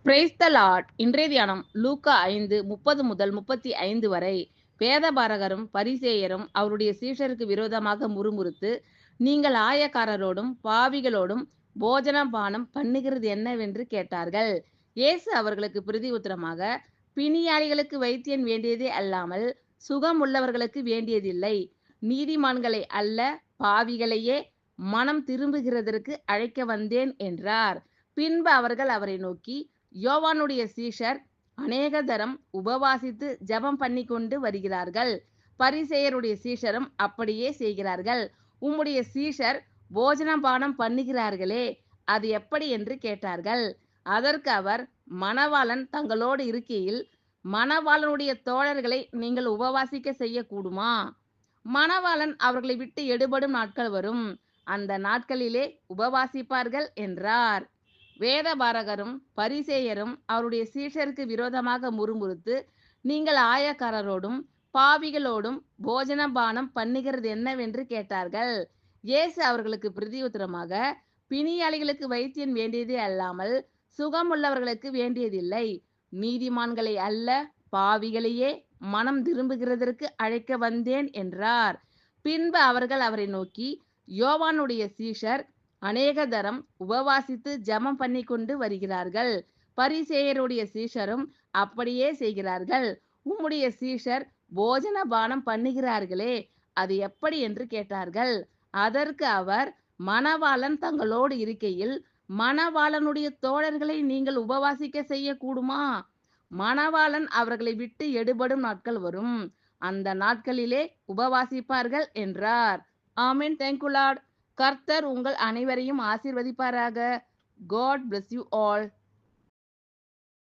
Praise the Lord. இன்றைய தியானம் லூக்கா 5:30 முதல் 35 வரை. வேதபாரகரும் பரிசேயரும் அவருடைய சீஷருக்கு விரோதமாக முறுமுறுத்து, நீங்கள் ஆயக்காரரோடும் பாவிகளோடும் போஜன பானம் பண்ணுகிறது என்னவென்று கேட்டார்கள். இயேசு அவர்களுக்கு பிரதி உத்தரமாக, பிணியாளிகளுக்கு வைத்தியன் வேண்டியதே அல்லாமல் சுகம் உள்ளவர்களுக்கு வேண்டியதில்லை. நீதிமான்களை அல்ல, பாவிகளையே மனம் திரும்புகிறதற்கு அழைக்க வந்தேன் என்றார். பின்பு அவர்கள் அவரை நோக்கி, யோவானுடைய சீஷர் அநேக தரம் உபவாசித்து ஜெபம் பண்ணி கொண்டு வருகிறார்கள். பரிசேயருடைய சீஷரும் அப்படியே செய்கிறார்கள். உம்முடைய சீஷர் போஜனபானம் பண்ணுகிறார்களே, அது எப்படி என்று கேட்டார்கள். அதற்கு அவர், மணவாளன் தங்களோடு இருக்கையில் மணவாளனுடைய தோழர்களை நீங்கள் உபவாசிக்க செய்யக்கூடுமா? மணவாளன் அவர்களை விட்டு எடுபடும் நாட்கள் வரும், அந்த நாட்களிலே உபவாசிப்பார்கள் என்றார். வேதபாரகரும் பரிசேயரும் அவருடைய சீஷருக்கு விரோதமாக முறுமுறுத்து, நீங்கள் ஆயக்காரரோடும் பாவிகளோடும் போஜனபானம் பண்ணுகிறது என்னவென்று கேட்டார்கள். இயேசு அவர்களுக்கு பிரதியுத்தரமாக, பிணியாளிகளுக்கு வைத்தியன் வேண்டியதே அல்லாமல் சுகமுள்ளவர்களுக்கு வேண்டியதில்லை. நீதிமான்களை அல்ல, பாவிகளையே மனம் திரும்புகிறதற்கு அழைக்க வந்தேன் என்றார். பின்பு அவர்கள் அவரை நோக்கி, யோவானுடைய சீஷர் அநேக தரம் உபவாசித்து ஜெபம் பண்ணி கொண்டு வருகிறார்கள். பரிசேயருடைய சீஷரும் அப்படியே செய்கிறார்கள். உம்முடைய சீஷர் போஜன பானம் பண்ணுகிறார்களே, அது எப்படி என்று கேட்டார்கள். அதற்கு அவர், மணவாளன் தங்களோடு இருக்கையில் மணவாளனுடைய தோழர்களை நீங்கள் உபவாசிக்க செய்யக்கூடுமா? மணவாளன் அவர்களை விட்டு எடுபடும் நாட்கள் வரும், அந்த நாட்களிலே உபவாசிப்பார்கள் என்றார். ஆமென். Thank you Lord. கர்த்தர் உங்கள் அனைவரையும் ஆசீர்வதிப்பாராக. God bless you all.